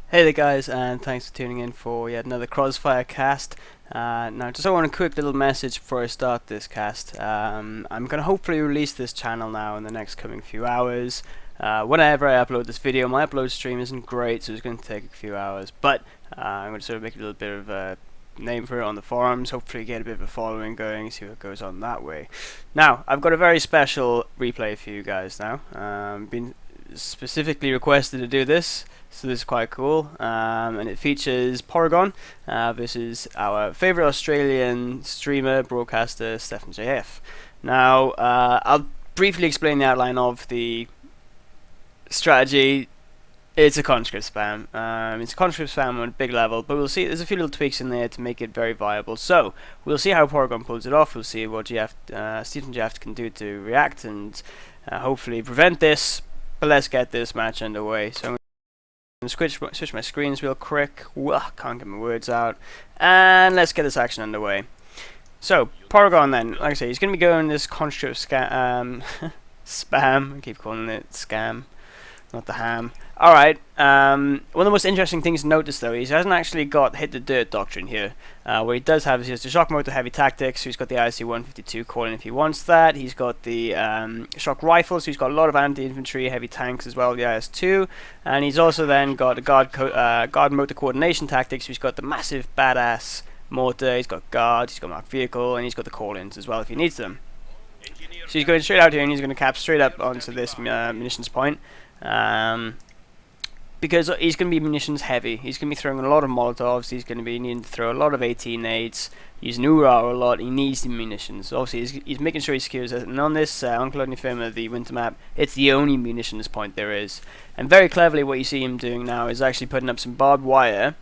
Hey there guys, and thanks for tuning in for yet another Krozzfyre cast. Now just I want a quick little message before I start this cast. I'm going to hopefully release this channel now in the next coming few hours. Whenever I upload this video, my upload stream isn't great, so it's going to take a few hours, but I'm going to sort of make a little bit of a name for it on the forums, hopefully get a bit of a following going, see what goes on that way. Now, I've got a very special replay for you guys now. Been specifically requested to do this, so this is quite cool, and it features Porygon versus our favourite Australian streamer, broadcaster, StephennJF. Now, I'll briefly explain the outline of the strategy. It's a conscript spam. It's a conscript spam on a big level, but we'll see there's a few little tweaks in there to make it very viable. So, we'll see how Porygon pulls it off, we'll see what StephennJF can do to react and hopefully prevent this. But let's get this match underway. So I'm going to switch my screens real quick. Can't get my words out. And let's get this action underway. So, Porygon then, like I say, he's going to be going this conscript spam. I keep calling it scam, not the ham. Alright, one of the most interesting things to notice though is he hasn't actually got hit the dirt doctrine here. What he does have is he has the shock motor heavy tactics, so he's got the IC 152 calling if he wants that. He's got the shock rifle, so he's got a lot of anti-infantry heavy tanks as well, the IS-2. And he's also then got the guard motor coordination tactics, so he's got the massive badass mortar, he's got guards, he's got marked vehicle, and he's got the call-ins as well if he needs them. So he's going straight out here and he's going to cap straight up onto this munitions point. Because he's going to be munitions heavy. He's going to be throwing a lot of Molotovs, he's going to be needing to throw a lot of 18-8s, using Ura a lot, he needs the munitions. Obviously he's making sure he secures it, and on this, on Kholodony Ferma, the winter map, it's the only munitions point there is. And very cleverly what you see him doing now is actually putting up some barbed wire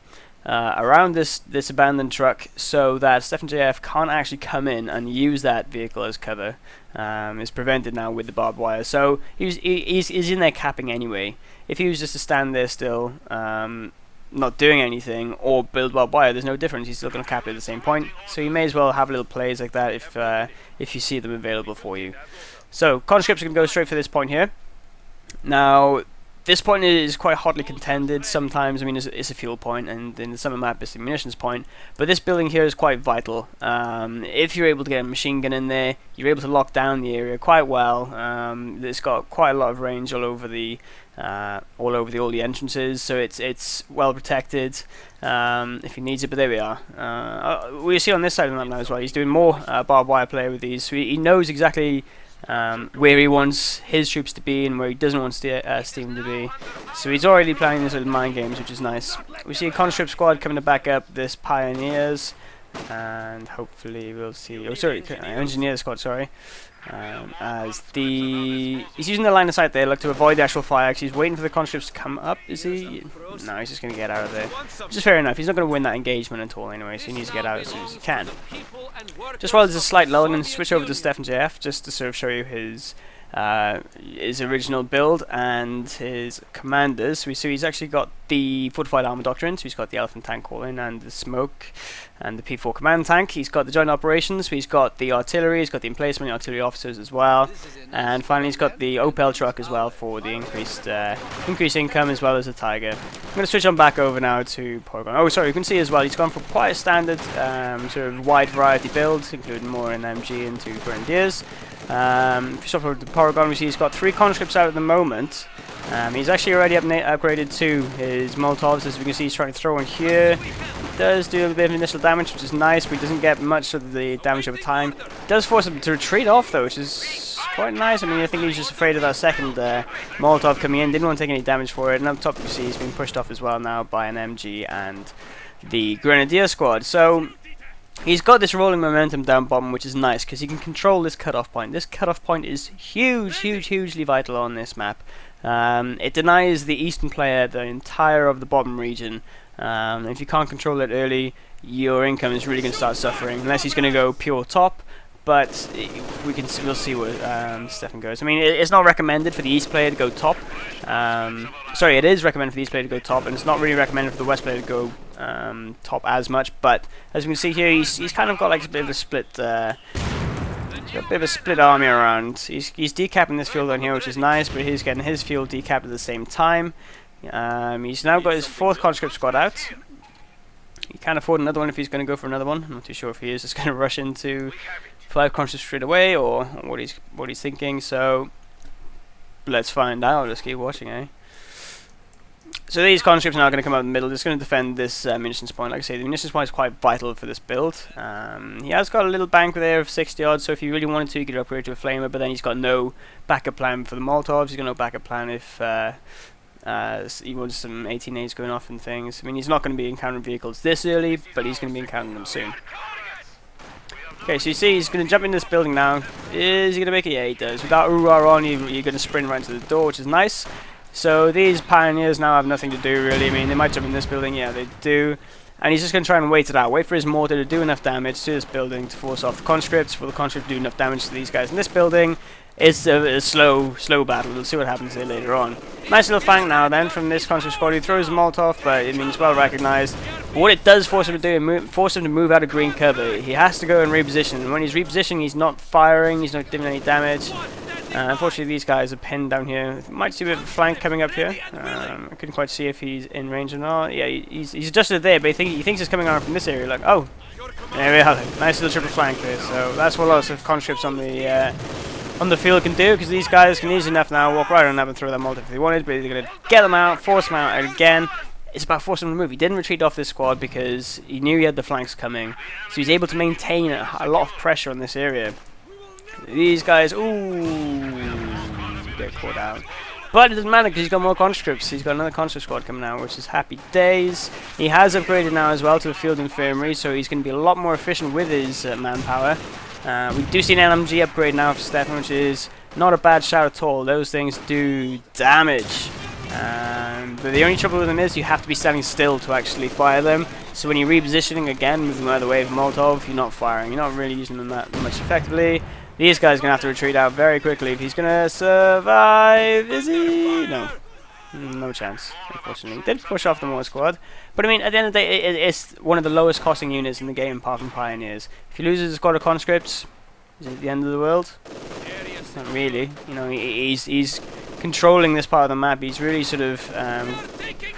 around this abandoned truck so that StephennJF can't actually come in and use that vehicle as cover. It's prevented now with the barbed wire, so he's in there capping anyway. If he was just to stand there still, not doing anything, or build barbed wire, there's no difference. He's still going to cap it at the same point. So you may as well have little plays like that if you see them available for you. So conscripts are going to go straight for this point here. Now, this point is quite hotly contended sometimes. I mean, it's a fuel point, and in the summer map it's a munitions point. But this building here is quite vital. If you're able to get a machine gun in there, you're able to lock down the area quite well. It's got quite a lot of range all over all the entrances, so it's well protected if he needs it. But there we are. We see on this side of the map now as well. He's doing more barbed wire play with these, so he knows exactly where he wants his troops to be and where he doesn't want Steven to be. So he's already playing these little mind games, which is nice. We see a conscript squad coming to back up this pioneers, and hopefully we'll see. Oh, sorry, engineer squad. Sorry. As he's using the line of sight there, look to avoid the actual fire. Cause he's waiting for the conscripts to come up. Is he? No, he's just going to get out of there. Which is fair enough. He's not going to win that engagement at all anyway, so he needs to get out as soon as he can. Just while there's a slight lull, I'm going to switch over to StephennJF just to sort of show you his original build and his commanders. So he's actually got the fortified armor doctrine, so he's got the elephant tank calling and the smoke and the P4 command tank. He's got the joint operations, so he's got the artillery, he's got the emplacement, the artillery officers as well, and finally he's got the Opel truck as well for the increased income, as well as the Tiger. I'm going to switch on back over now to Porygon. Oh, sorry, you can see as well he's gone for quite a standard sort of wide variety build, including more in MG and 2 Grenadiers. If you swap over to Porygon, we see he's got 3 conscripts out at the moment. He's actually already upgraded to his Molotovs, as we can see he's trying to throw in here. He does do a bit of initial damage, which is nice, but he doesn't get much of the damage over time. He does force him to retreat off though, which is quite nice. I mean, I think he's just afraid of that second Molotov coming in, didn't want to take any damage for it, and up top you see he's been pushed off as well now by an MG and the Grenadier squad. So he's got this rolling momentum down bottom, which is nice because he can control this cutoff point. This cutoff point is hugely vital on this map. It denies the eastern player the entire of the bottom region. If you can't control it early, your income is really going to start suffering, unless he's going to go pure top. But we'll see where Stephen goes. I mean, it's not recommended for the east player to go top. Sorry, it is recommended for the east player to go top, and it's not really recommended for the west player to go top as much. But as you can see here, he's kind of got like a bit of a split. He's got a bit of a split army around. He's decapping this fuel down here, which is nice, but he's getting his fuel decapped at the same time. He's now got his 4th conscript squad out. He can't afford another one if he's going to go for another one. I'm not too sure if he is just going to rush into 5 conscripts straight away, or what he's thinking. So let's find out. Let's keep watching, eh? So these conscripts are now going to come out in the middle. Just going to defend this munitions point. Like I say, the munitions point is quite vital for this build. He has got a little bank there of 60 odds, so if he really wanted to, he could upgrade to a flamer, but then he's got no backup plan for the Molotovs. He's got no backup plan if he wants some 18As going off and things. I mean, he's not going to be encountering vehicles this early, but he's going to be encountering them soon. Okay, so you see he's going to jump in this building now. Is he going to make it? Yeah, he does. Without Urara on, you're going to sprint right to the door, which is nice. So these pioneers now have nothing to do, really. I mean, they might jump in this building. Yeah, they do. And he's just going to try and wait it out. Wait for his mortar to do enough damage to this building to force off the conscripts, for the conscripts to do enough damage to these guys in this building. It's a slow battle. We'll see what happens here later on. Nice little flank now then from this conscript squad. He throws a Molotov, but I mean, it's well recognized. But what it does force him to do, force him to move out of green cover. He has to go and reposition. And when he's repositioning, he's not firing. He's not doing any damage. Unfortunately, these guys are pinned down here. Might see a bit of a flank coming up here. I couldn't quite see if he's in range or not. Yeah, he's adjusted there, but he thinks it's coming around from this area. Like, oh, there we are. Nice little triple flank there. So that's what lots of conscripts on the field can do, because these guys can easily enough now walk right on up and throw them multi if they wanted, but they're going to get them out, force them out again. It's about forcing them to move. He didn't retreat off this squad because he knew he had the flanks coming, so he's able to maintain a lot of pressure on this area. These guys, ooh, get caught out. But it doesn't matter because he's got more conscripts. He's got another conscript squad coming out, which is happy days. He has upgraded now as well to a field infirmary, so he's going to be a lot more efficient with his manpower. We do see an LMG upgrade now for Stephen, which is not a bad shout at all. Those things do damage. But the only trouble with them is you have to be standing still to actually fire them. So when you're repositioning again, moving out of the way of Molotov, you're not firing. You're not really using them that much effectively. These guys are going to have to retreat out very quickly if he's going to survive. Is he? No. No chance, unfortunately. He did push off the more squad. But I mean, at the end of the day, it's one of the lowest costing units in the game, apart from Pioneers. If he loses a squad of conscripts, is it the end of the world? Not really. You know, he's controlling this part of the map. He's really sort of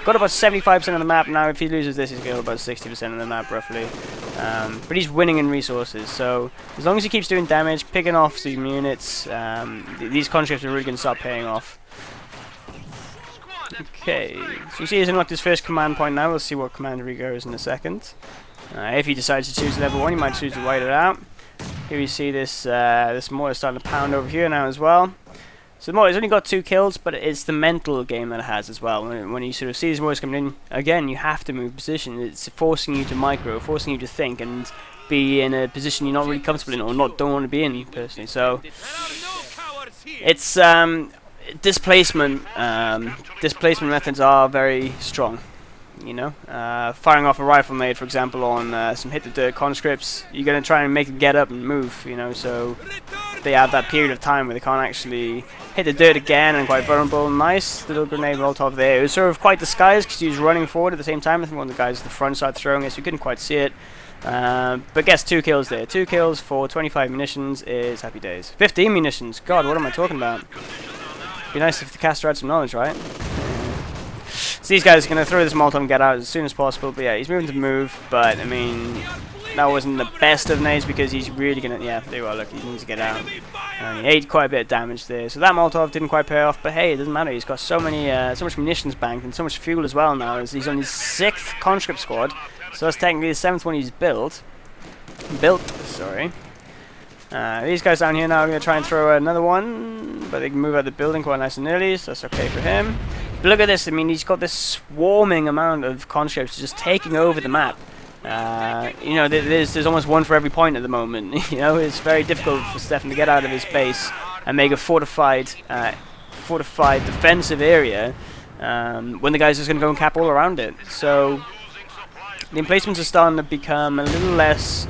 got about 75% of the map now. If he loses this, he's got about 60% of the map, roughly. But he's winning in resources, so as long as he keeps doing damage, picking off some units, these conscripts are really going to start paying off. Okay, so you see he's unlocked his first command point now. We'll see what commander he goes in a second. If he decides to choose level 1, he might choose to wait it out. Here we see this mortar starting to pound over here now as well. So the mortar's only got 2 kills, but it's the mental game that it has as well. When you sort of see these mortars coming in, again, you have to move position. It's forcing you to micro, forcing you to think and be in a position you're not really comfortable in, or don't want to be in, personally. So it's displacement methods are very strong. You know, firing off a rifle made, for example, on some hit the dirt conscripts, you're going to try and make them get up and move, you know, so they have that period of time where they can't actually hit the dirt again and quite vulnerable. Nice little grenade Molotov there. It was sort of quite disguised because he was running forward at the same time. I think one of the guys at the front started throwing it, so you couldn't quite see it. But gets 2 kills there. 2 kills for 25 munitions is happy days. 15 munitions. God, what am I talking about? Be nice if the caster had some knowledge, right? So these guys are going to throw this Molotov and get out as soon as possible. But yeah, he's moving to move. But I mean, that wasn't the best of nades because he's really going to. Yeah, there you are. Look, he needs to get out. And he ate quite a bit of damage there. So that Molotov didn't quite pay off. But hey, it doesn't matter. He's got so much munitions banked and so much fuel as well now. As he's on his 6th conscript squad. So that's technically the 7th one he's built. Sorry. These guys down here now are going to try and throw another one, but they can move out of the building quite nice and early, so that's okay for him. But look at this, I mean, he's got this swarming amount of conscripts just taking over the map. You know, there's almost one for every point at the moment. You know, it's very difficult for Stephen to get out of his base and make a fortified defensive area when the guys are just going to go and cap all around it. So the emplacements are starting to become a little less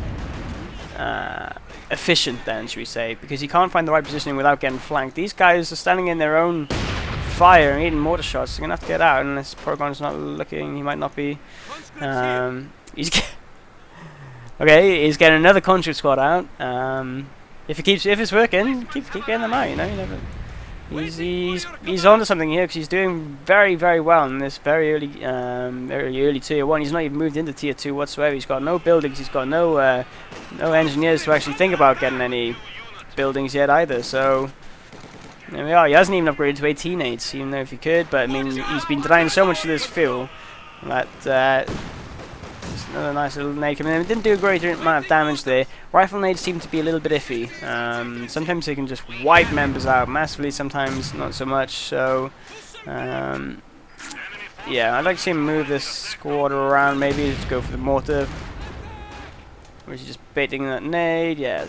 efficient then, should we say, because you can't find the right positioning without getting flanked. These guys are standing in their own fire and eating mortar shots. They're going to have to get out unless Porygon's not looking. He might not be. Okay, he's getting another conscript squad out. If it's working, keep getting them out, you know. He's onto something here because he's doing very well in this very early tier 1. He's not even moved into tier 2 whatsoever. He's got no buildings. He's got no engineers to actually think about getting any buildings yet either. So there we are. He hasn't even upgraded to 18-8s, even though if he could. But I mean, he's been denying so much of this fuel that. Another nice little nade coming in. It didn't do a great amount of damage there. Rifle nades seem to be a little bit iffy. Sometimes they can just wipe members out massively, sometimes not so much. So, yeah, I'd like to see him move this squad around, maybe just go for the mortar. Or is he just baiting that nade? Yeah.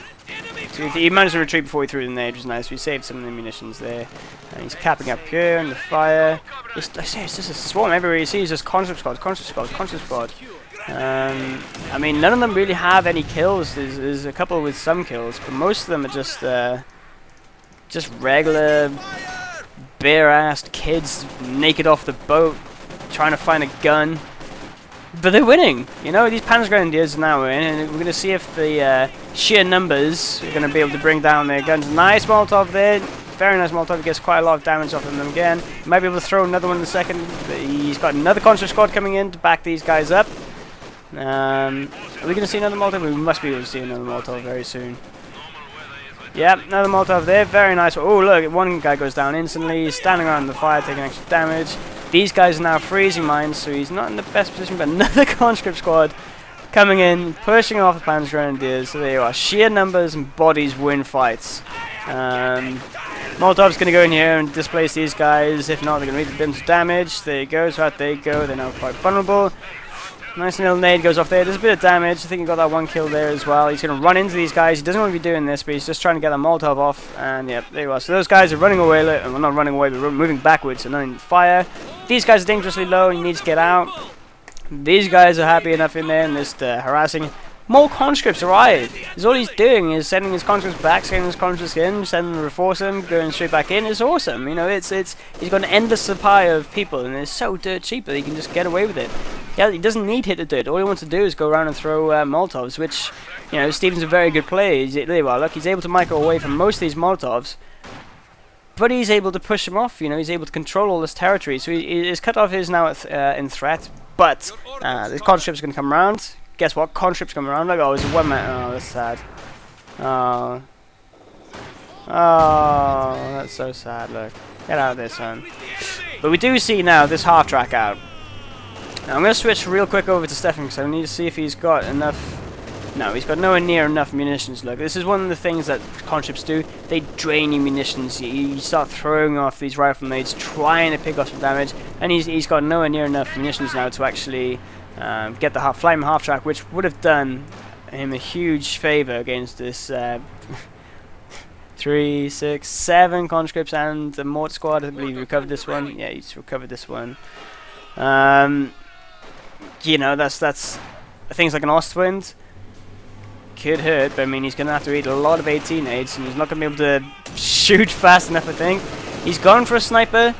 So he managed to retreat before he threw the nade, which was nice. We saved some of the munitions there. And he's capping up here in the fire. I say it's just a swarm everywhere you see. It's just conscript squad. I mean, none of them really have any kills. There's a couple with some kills, but most of them are just regular bare-assed kids naked off the boat trying to find a gun. But they're winning. You know, these Panzergrenadiers now are in, and we're going to see if the sheer numbers are going to be able to bring down their guns. Nice Molotov there. Very nice Molotov. He gets quite a lot of damage off of them again. Might be able to throw another one in a second. He's got another conscript squad coming in to back these guys up. Are we going to see another Molotov? We must be able to see another Molotov very soon. Yep, another Molotov there. Very nice. Oh, look, one guy goes down instantly. He's standing around the fire, taking extra damage. These guys are now freezing mines, so he's not in the best position, but another conscript squad coming in, pushing off the Panzergrenadiers. So there you are. Sheer numbers and bodies win fights. Molotov's going to go in here and displace these guys. If not, they're going to read the damage. There you go. So out they go. They're now quite vulnerable. Nice little nade goes off there. There's a bit of damage. I think he got that one kill there as well. He's going to run into these guys. He doesn't want to be doing this, but he's just trying to get a Molotov off. And yep, there you are. So those guys are running away. Well, not running away, but moving backwards and not in fire. These guys are dangerously low and he needs to get out. These guys are happy enough in there and just harassing. More conscripts arrive. Because all he's doing is sending his conscripts back, sending his conscripts in, sending them to reinforce them, going straight back in. It's awesome. You know, he's got an endless supply of people, and it's so dirt cheap that he can just get away with it. Yeah, he doesn't need hit the dirt. All he wants to do is go around and throw Molotovs, which, you know, Stephen's a very good player. There you are. Look, he's able to micro away from most of these Molotovs, but he's able to push them off. You know, he's able to control all this territory. So his cutoff is now in threat, but the conscripts are going to come around. Guess what? Conscripts come around. Like, oh, it's a one man. Oh, that's sad. Oh. Oh, that's so sad. Look. Get out of there, son. But we do see now this half track out. Now, I'm going to switch real quick over to Stephen because I need to see if he's got enough. No, he's got nowhere near enough munitions. Look, this is one of the things that conscripts do. They drain your munitions. You start throwing off these rifle nades, trying to pick up some damage, and he's got nowhere near enough munitions now to actually get the flying half track, which would have done him a huge favor against this 3, 6, 7 conscripts and the Mort squad. I believe he recovered this one. Yeah, he's recovered this one. You know, that's things like an Ostwind could hurt, but I mean, he's going to have to eat a lot of 18-8s, and he's not going to be able to shoot fast enough, I think. He's gone for a sniper.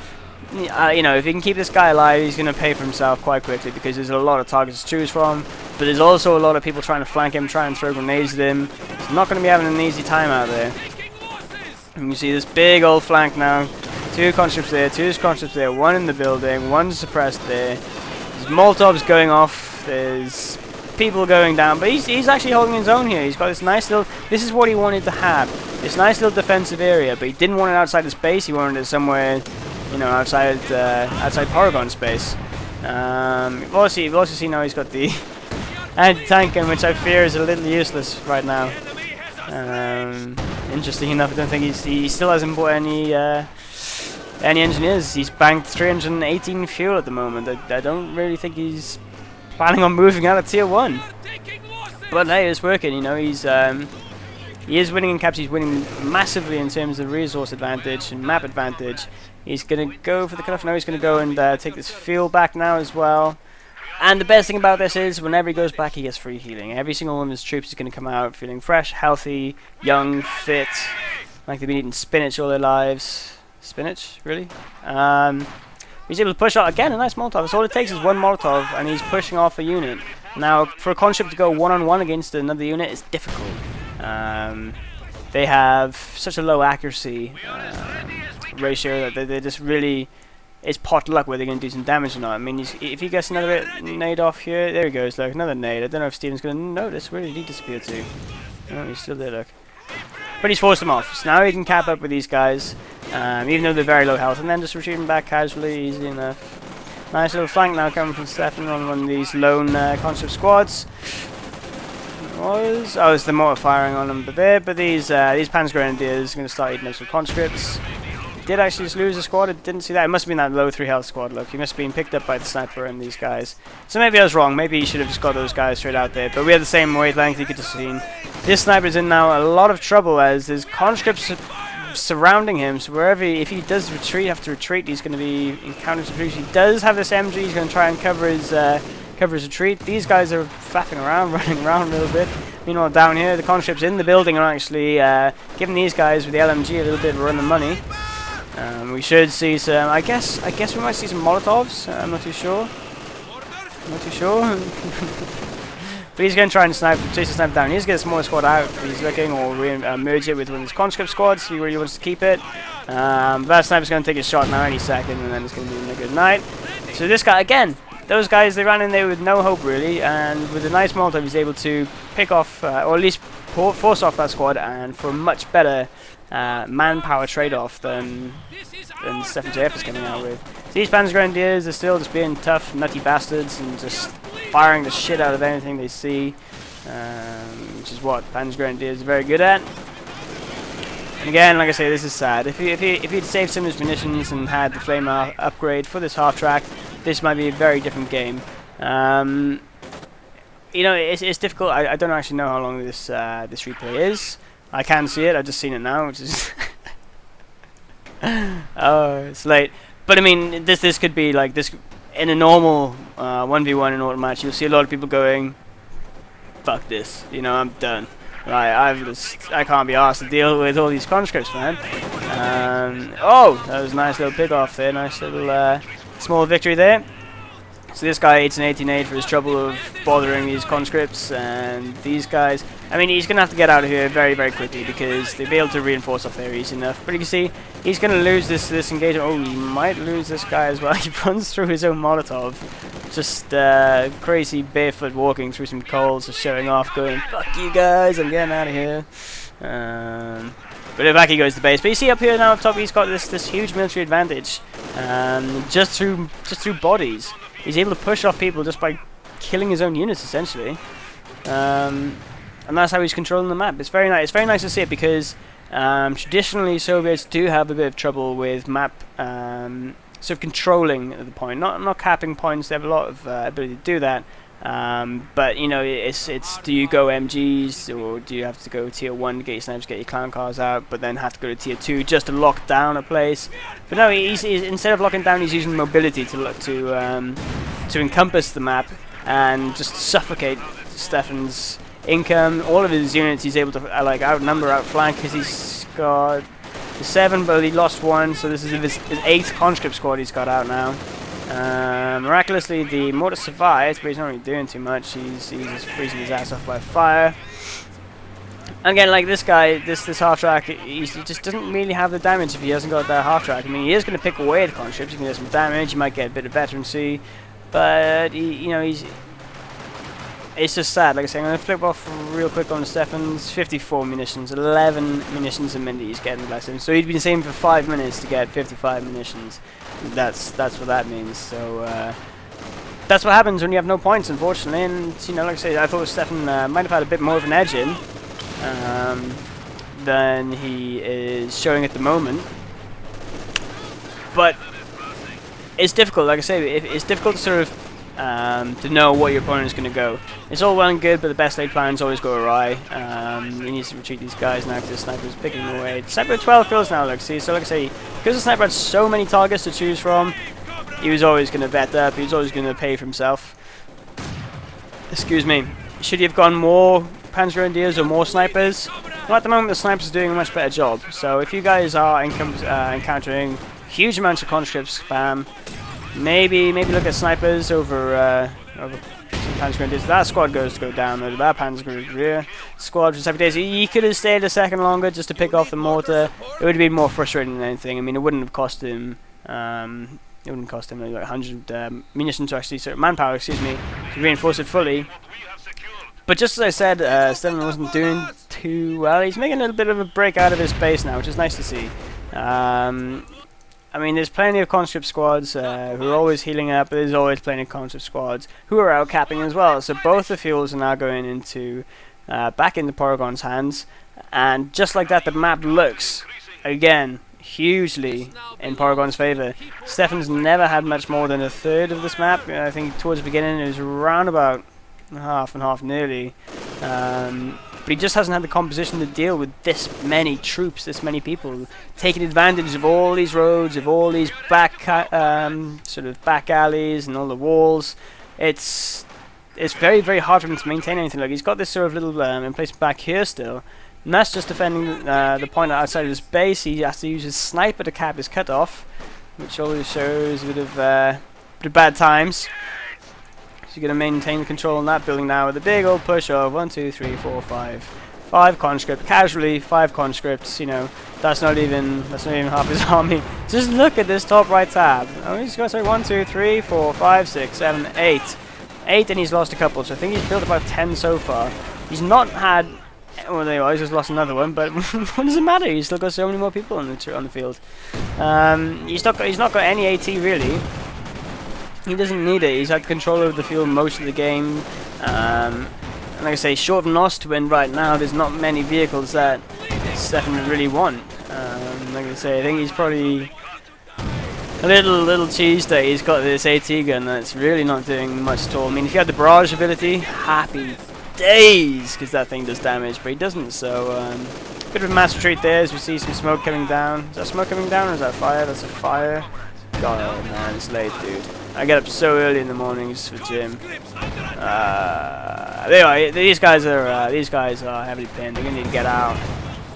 You know, if he can keep this guy alive, he's going to pay for himself quite quickly because there's a lot of targets to choose from. But there's also a lot of people trying to flank him, trying to throw grenades at him. He's not going to be having an easy time out there. And you see this big old flank now. 2 conscripts there, 2 conscripts there, 1 in the building, 1 suppressed there. There's Molotovs going off, there's people going down, but he's actually holding his own here. He's got this nice little, this is what he wanted to have, this nice little defensive area, but he didn't want it outside his base. He wanted it somewhere, you know, outside Porygon space. You've also seen now he's got the anti-tank gun, which I fear is a little useless right now. Interesting enough, I don't think he still hasn't bought any engineers. He's banked 318 fuel at the moment. I don't really think he's planning on moving out of tier 1. But hey, it's working. You know, he is winning in caps. He's winning massively in terms of resource advantage and map advantage. He's going to go for the cutoff now. He's going to go and take this fuel back now as well. And the best thing about this is whenever he goes back, he gets free healing. Every single one of his troops is going to come out feeling fresh, healthy, young, fit, like they've been eating spinach all their lives. Spinach? Really? He's able to push out, again, a nice Molotov. That's all it takes is 1 Molotov, and he's pushing off a unit. Now, for a conscript to go one-on-one against another unit is difficult. They have such a low accuracy ratio that they just really, it's pot luck whether they're going to do some damage or not. I mean, if he gets another nade off here, there he goes, look, another nade. I don't know if Steven's going to notice. Where did he disappear to? Oh, he's still there, look. But he's forced them off, so now he can cap up with these guys, even though they're very low health, and then just retreat them back casually, easy enough. Nice little flank now coming from Stephen on one of these lone conscript squads. It's the mortar firing on them, but these Panzer Grenadiers are going to start eating up some conscripts. Did actually just lose a squad. I didn't see that. It must have been that low 3 health squad. Look, he must have been picked up by the sniper and these guys. So maybe I was wrong. Maybe he should have just got those guys straight out there. But we had the same wavelength. You could have seen. This sniper's in now a lot of trouble as there's conscripts surrounding him. So wherever if he does retreat, have to retreat, he's going to be encountering some troops. He does have this MG. He's going to try and cover his retreat. These guys are faffing around, running around a little bit. Meanwhile, down here, the conscripts in the building are actually giving these guys with the LMG a little bit of a run of money. We should see some. I guess we might see some Molotovs. I'm not too sure. But he's going to try and chase the sniper down. He's going to get a smaller squad out. He's looking, or merge it with one of his conscript squads. He really wants to keep it. That sniper's going to take a shot now any second, and then it's going to be a good night. So this guy again. Those guys, they ran in there with no hope really, and with a nice Molotov he's able to pick off, or at least force off that squad, and for a much better manpower trade-off than StephennJF is coming out with. So these Panzer Grenadiers are still just being tough, nutty bastards, and just firing the shit out of anything they see, which is what Panzer Grenadiers are very good at. And again, like I say, this is sad. If he'd saved some of his munitions and had the flame upgrade for this half track, this might be a very different game. You know, it's difficult. I don't actually know how long this this replay is. I can see it. I've just seen it now, which is oh, it's late. But I mean, this could be like this in a normal 1v1 in auto match. You'll see a lot of people going, "Fuck this," you know, I'm done. Right, I can't be asked to deal with all these conscripts, man. Oh, that was a nice little pick off there. Nice little small victory there. So this guy eats an 18-8 for his trouble of bothering these conscripts, and these guys, I mean, he's going to have to get out of here very, very quickly because they'll be able to reinforce off there easy enough. But you can see, he's going to lose this engagement. Oh, he might lose this guy as well. He runs through his own Molotov. Just crazy barefoot walking through some coals, just showing off, going, "Fuck you guys, I'm getting out of here." But back he goes to base. But you see up here now up top, he's got this huge military advantage, just through bodies. He's able to push off people just by killing his own units, essentially, and that's how he's controlling the map. It's very nice. It's very nice to see it because traditionally Soviets do have a bit of trouble with map sort of controlling the point, not capping points. They have a lot of ability to do that. But you know, it's do you go MGs or do you have to go tier 1 to get your snipers, get your clown cars out, but then have to go to tier 2 just to lock down a place? But no, he's instead of locking down, he's using mobility to encompass the map and just suffocate Steffen's income. All of his units he's able to like outflank because he's got 7, but he lost 1, so this is his 8th conscript squad he's got out now. Miraculously, the mortar survives, but he's not really doing too much. He's just freezing his ass off by fire. Again, like this guy, this half track, he just doesn't really have the damage if he hasn't got that half track. I mean, he is going to pick away at the conscripts. You can get some damage. You might get a bit of veterancy, but it's just sad. Like I say, I'm going to flip off real quick on Steffen's 54 munitions, 11 munitions a minute he's getting less in. So he'd been saving for 5 minutes to get 55 munitions. That's what that means. So that's what happens when you have no points, unfortunately. And you know, like I say, I thought Steffen might have had a bit more of an edge in than he is showing at the moment. But it's difficult. Like I say, it's difficult to sort of to know what your opponent is going to go. It's all well and good, but the best laid plans always go awry. He needs to retreat these guys now because the sniper is picking them away. The sniper had 12 kills now, look, see? So like I say, because the sniper had so many targets to choose from, he was always going to vet up, he was always going to pay for himself. Excuse me. Should he have gone more Panzer Grenadiers or more snipers? Well, at the moment the snipers are doing a much better job. So if you guys are encountering huge amounts of conscript spam, maybe look at snipers over Panzer Grenadiers. That squad goes to go down though. That Panzer Grenadier squad just happy days. He could have stayed a second longer just to pick off the mortar. It would have been more frustrating than anything. I mean, it wouldn't have cost him. It wouldn't cost him like 100 munitions to actually, manpower, excuse me, to reinforce it fully. But just as I said, Stephen wasn't doing too well. He's making a little bit of a break out of his base now, which is nice to see. I mean, there's plenty of conscript squads who are always healing up, but there's always plenty of conscript squads who are out capping as well. So both the fuels are now going into back into Porygon's hands, and just like that, the map looks again hugely in Porygon's favour. Stephenn's never had much more than a third of this map. I think towards the beginning it was around about half and half nearly. But he just hasn't had the composition to deal with this many troops, this many people, taking advantage of all these roads, of all these back sort of back alleys and all the walls. It's very, very hard for him to maintain anything. Like, he's got this sort of little emplacement back here still, and that's just defending the point outside of his base. He has to use his sniper to cap his cutoff, which always shows a bit of bad times. So you're going to maintain control on that building now with a big old push of 1, 2, 3, 4, 5. 5 conscript, casually 5 conscripts. You know, that's not even half his army. Just look at this top right tab. Oh, he's got 1, 2, 3, 4, 5, 6, 7, 8. 8, and he's lost a couple. So I think he's built about 10 so far. He's not had. Well, there you are. He's just lost another one. But what does it matter? He's still got so many more people on the field. He's not got any AT really. He doesn't need it. He's had control over the field most of the game. And like I say, short of Nos to win right now, there's not many vehicles that Stephen would really want. Like I say, I think he's probably a little cheesed that he's got this AT gun that's really not doing much at all. I mean, if he had the barrage ability, happy days, because that thing does damage, but he doesn't. So, bit of a mass retreat there as we see some smoke coming down. Is that smoke coming down or is that fire? That's a fire. God, man, it's late, dude. I get up so early in the mornings for gym. Anyway, these guys are heavily pinned. They're gonna need to get out.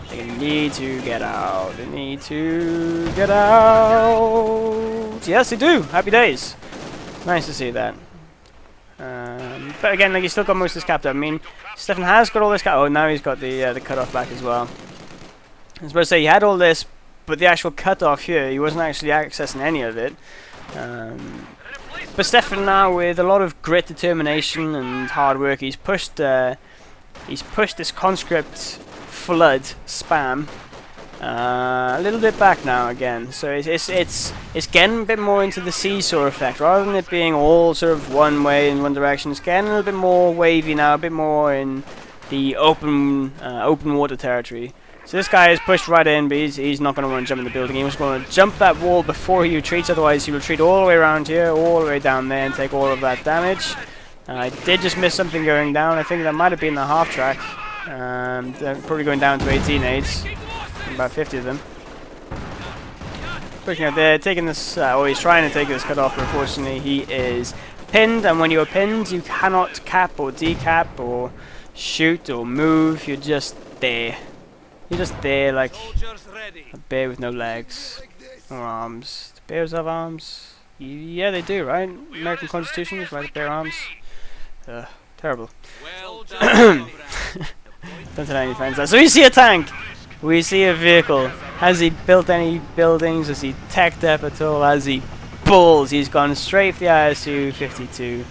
They need to get out. They need to get out. Yes, they do. Happy days. Nice to see that. But again, like, he's still got most of his cap. I mean, Stephen has got all this cap. Oh, now he's got the cutoff back as well. I was supposed to say he had all this, but the actual cutoff here, he wasn't actually accessing any of it. But Stephen now, with a lot of grit, determination, and hard work, he's pushed this conscript flood spam a little bit back now again. So it's getting a bit more into the seesaw effect rather than it being all sort of one way in one direction. It's getting a little bit more wavy now, a bit more in the open water territory. So this guy is pushed right in, but he's not going to want to jump in the building. He was going to jump that wall before he retreats, otherwise he will retreat all the way around here, all the way down there, and take all of that damage. I did just miss something going down. I think that might have been the half track. They're probably going down to 18 aids, about 50 of them. Pushing out there, taking this, or he's trying to take this cut off, but unfortunately he is pinned, and when you're pinned, you cannot cap or decap or shoot or move. You're just there. You're just there like a bear with no legs or arms. Do bears have arms? Yeah, they do, right? American Constitution is right, bear arms. Terrible. Don't tell any friends that. So we see a tank. We see a vehicle. Has he built any buildings? Has he teched up at all? Has he balls? He's gone straight for the ISU-52.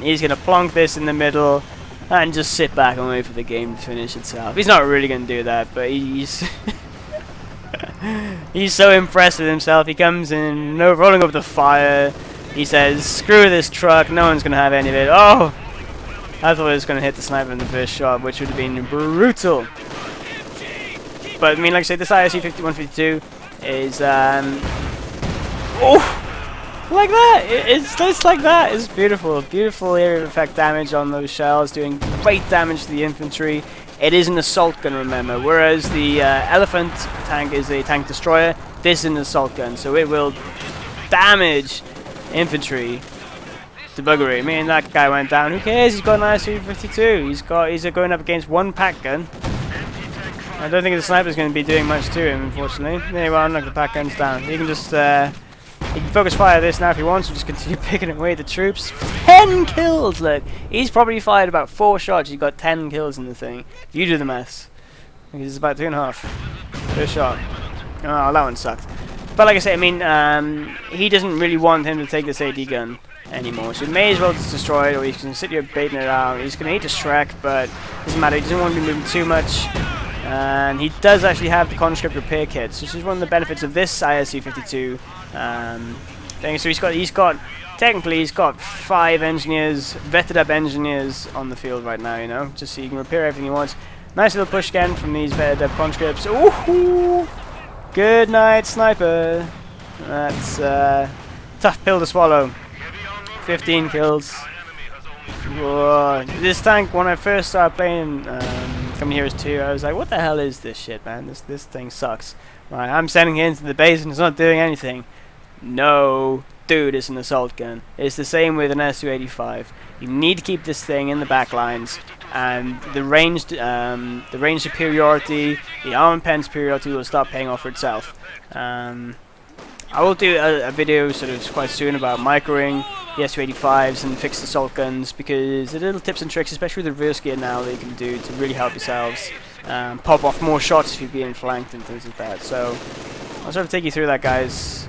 He's going to plonk this in the middle and just sit back and wait for the game to finish itself. He's not really going to do that, but he's he's so impressed with himself. He comes in, rolling up the fire. He says, "Screw this truck. No one's going to have any of it." Oh, I thought it was going to hit the sniper in the first shot, which would have been brutal. But I mean, like I say, this ISU-152 is oh. Like that! It's just like that! It's beautiful. Beautiful area of effect damage on those shells, doing great damage to the infantry. It is an assault gun, remember, whereas the elephant tank is a tank destroyer. This is an assault gun, so it will damage infantry to buggery. I mean, that guy went down. Who cares? He's got an ISU-52. He's going up against one pack gun. I don't think the sniper's going to be doing much to him, unfortunately. There you are, look, the pack gun's down. You can just He can focus fire this now if he wants, or just continue picking away the troops. 10 kills, look! He's probably fired about 4 shots, he's got 10 kills in the thing. You do the maths. He's about 2.5. First shot. Oh, that one sucked. But like I say, I mean, he doesn't really want him to take this AD gun anymore, so he may as well just destroy it, or he's going to sit here baiting it out. He's going to need to Shrek, but doesn't matter, he doesn't want to be moving too much. And he does actually have the conscript repair kits, which is one of the benefits of this ISU-52 thing. So technically he's got 5 engineers, vetted up engineers on the field right now, you know, just so he can repair everything he wants. Nice little push again from these vetted up conscripts. Ooh, good night, sniper. That's tough pill to swallow. 15 kills. Whoa. This tank, when I first started playing coming here as 2, I was like, what the hell is this shit, man? This thing sucks. Right, I'm sending it into the base and it's not doing anything. No, dude, it's an assault gun. It's the same with an SU-85. You need to keep this thing in the back lines, and the range superiority, the armor pen superiority will start paying off for itself. I will do a video sort of quite soon about microing the SU-85s and fixed assault guns, because the little tips and tricks, especially with the reverse gear now, that you can do to really help yourselves pop off more shots if you're being flanked and things like that. So I'll sort of take you through that, guys,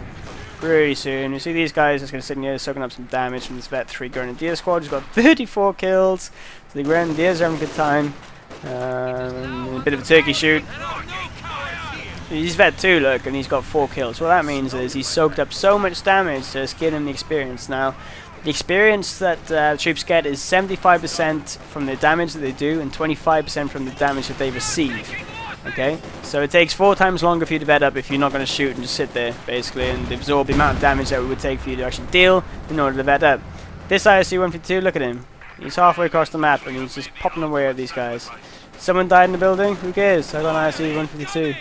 pretty soon. You see these guys just going to sit in here soaking up some damage from this Vet 3 Grenadier squad, who's got 34 kills. So the Grenadiers are having a good time. A bit of a turkey shoot. He's Vet 2, look, and he's got 4 kills. What that means is he's soaked up so much damage to skin him the experience. Now, the experience that troops get is 75% from the damage that they do and 25% from the damage that they receive. Okay, so it takes 4 times longer for you to vet up if you're not going to shoot and just sit there, basically, and absorb the amount of damage that it would take for you to actually deal in order to vet up. This ISU-152, look at him. He's halfway across the map and he's just popping away at these guys. Someone died in the building? Who cares? I got an ISU-152.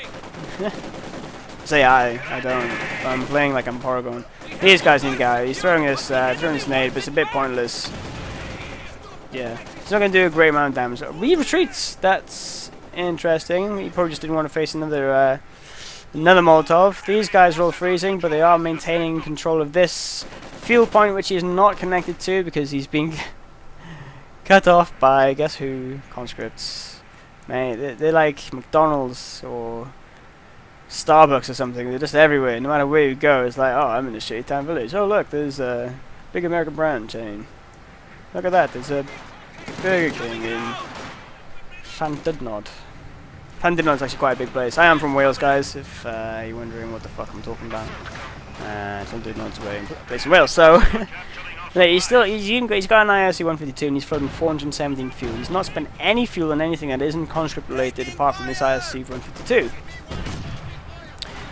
Say I don't. I'm playing like I'm Porygon. These guys need to go. He's throwing this nade, but it's a bit pointless. Yeah, he's not going to do a great amount of damage. He retreats. That's interesting. He probably just didn't want to face another Molotov. These guys are all freezing, but they are maintaining control of this fuel point, which he is not connected to because he's being cut off by guess who? Conscripts. Man, they're like McDonald's or Starbucks or something. They're just everywhere. No matter where you go, it's like, oh, I'm in a shitty town village. Oh, look, there's a big American brand chain. Look at that. There's a Burger King in Llandudno. Llandudno's actually quite a big place. I am from Wales, guys, if you're wondering what the fuck I'm talking about. Llandudno's a place in Wales, so he's got an ISU-152 and he's floating 417 fuel. He's not spent any fuel on anything that isn't conscript related apart from this ISU-152.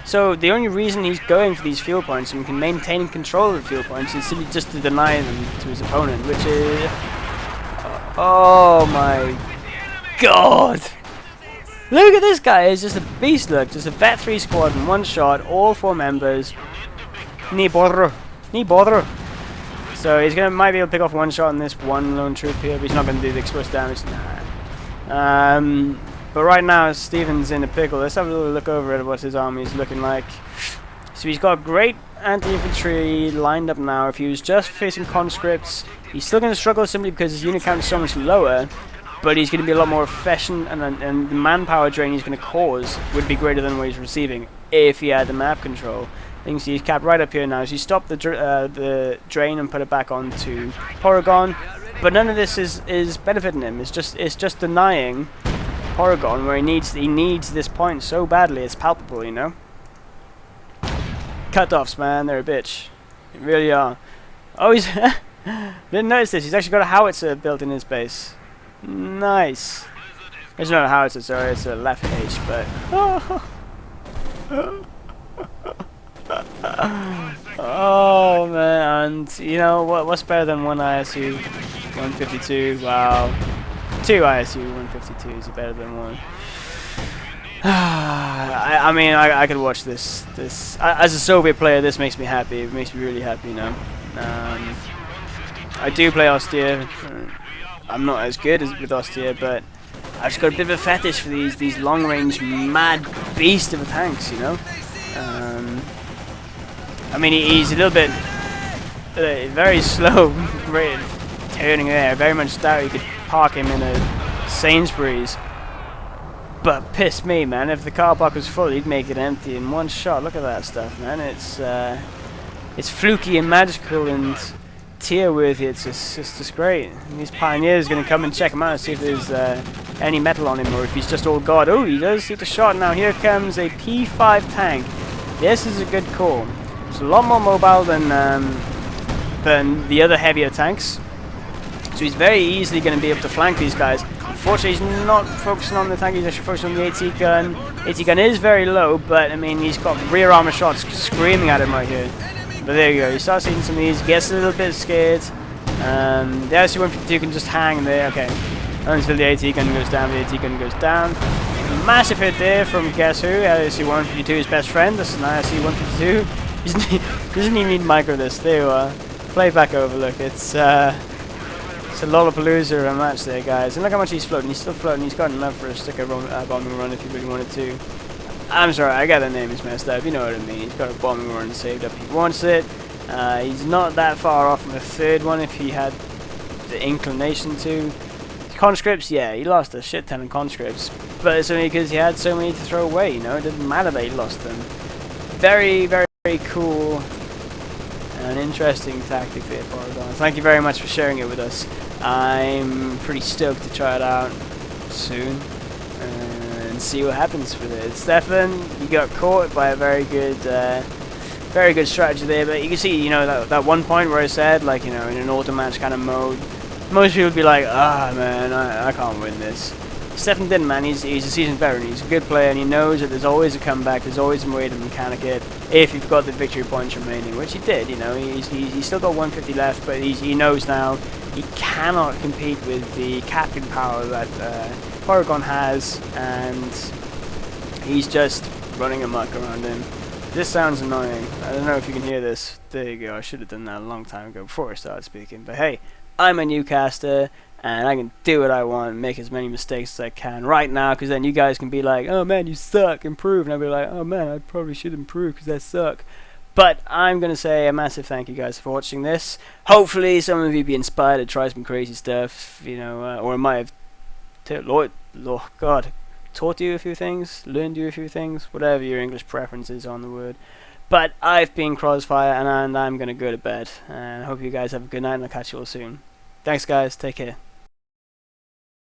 So the only reason he's going for these fuel points and can maintain control of the fuel points is simply just to deny them to his opponent, which is... oh my god! Look at this guy, he's just a beast, look. Just a Vet 3 squad in one shot, all 4 members. Ni bother. So he's might be able to pick off one shot on this one lone troop here, but he's not going to do the explosive damage. Nah. But right now, Stephen's in a pickle. Let's have a little look over at what his army is looking like. So he's got great anti-infantry lined up now. If he was just facing conscripts, he's still going to struggle simply because his unit count is so much lower. But he's going to be a lot more efficient, and the manpower drain he's going to cause would be greater than what he's receiving if he had the map control. You can see he's capped right up here now. So he stopped the drain and put it back onto Porygon. But none of this is benefiting him. It's just denying Porygon where he needs this point so badly. It's palpable, you know. Cut-offs, man, they're a bitch. They really are. Oh, he's didn't notice this. He's actually got a howitzer built in his base. Nice. It's not a howitzer, sorry, it's a left H, but oh man, and you know what's better than one ISU 152? Wow. 2 ISU 152s are better than one. I mean, I could watch this. As a Soviet player, this makes me happy. It makes me really happy, you know. I do play Austere. I'm not as good as with Austere, but I've just got a bit of a fetish for these long-range mad beast of tanks, you know. I mean, he's a little bit very slow rate of turning there. Very much doubt you could park him in a Sainsbury's. But piss me, man, if the car park was full, he'd make it empty in one shot. Look at that stuff, man. It's fluky and magical and tier worthy. It's just great. And these pioneers are going to come and check him out and see if there's any metal on him or if he's just all god. Oh, he does hit the shot. Now here comes a P5 tank. This is a good call. It's a lot more mobile than the other heavier tanks. So he's very easily going to be able to flank these guys. Unfortunately, he's not focusing on the tank, he's actually focusing on the AT gun. AT gun is very low, but I mean, he's got rear armor shots screaming at him right here. But there you go, you start seeing some of these, gets a little bit scared. The SC-152 can just hang there, okay. Until the AT gun goes down, the AT gun goes down. Massive hit there from guess who? SC-152, his best friend. This is an SC-152. Doesn't even need micro this. There you are. Playback overlook. It's a Lollapalooza of a match there, guys. And look how much he's floating. He's still floating. He's got enough for a sticker bombing run if he really wanted to. I'm sorry, I got the name is messed up. You know what I mean. He's got a bombing run saved up. He wants it. He's not that far off from a third one if he had the inclination to. Conscripts, yeah, he lost a shit ton of conscripts. But it's only because he had so many to throw away, you know. It didn't matter that he lost them. Very, very, very cool. An interesting tactic there, Porygon. Thank you very much for sharing it with us. I'm pretty stoked to try it out soon and see what happens with it. Stephen, you got caught by a very good strategy there, but you can see, you know, that one point where I said, like, you know, in an auto match kind of mode, most people would be like, ah, man, I can't win this. Stephen didn't, man. He's a seasoned veteran. He's a good player, and he knows that there's always a comeback. There's always a way to mechanic it if you've got the victory points remaining, which he did. You know, he's still got 150 left, but he knows now he cannot compete with the captain power that Porygon has, and he's just running amok around him. This sounds annoying. I don't know if you can hear this. There you go. I should have done that a long time ago before I started speaking. But hey, I'm a new caster, and I can do what I want, make as many mistakes as I can right now, because then you guys can be like, oh man, you suck, improve, and I'll be like, oh man, I probably should improve because I suck. But I'm going to say a massive thank you guys for watching this. Hopefully some of you be inspired to try some crazy stuff, you know, or I might have taught you a few things, learned you a few things, whatever your English preference is on the word. But I've been Krozzfyre, and I'm going to go to bed, and I hope you guys have a good night, and I'll catch you all soon. Thanks guys, take care.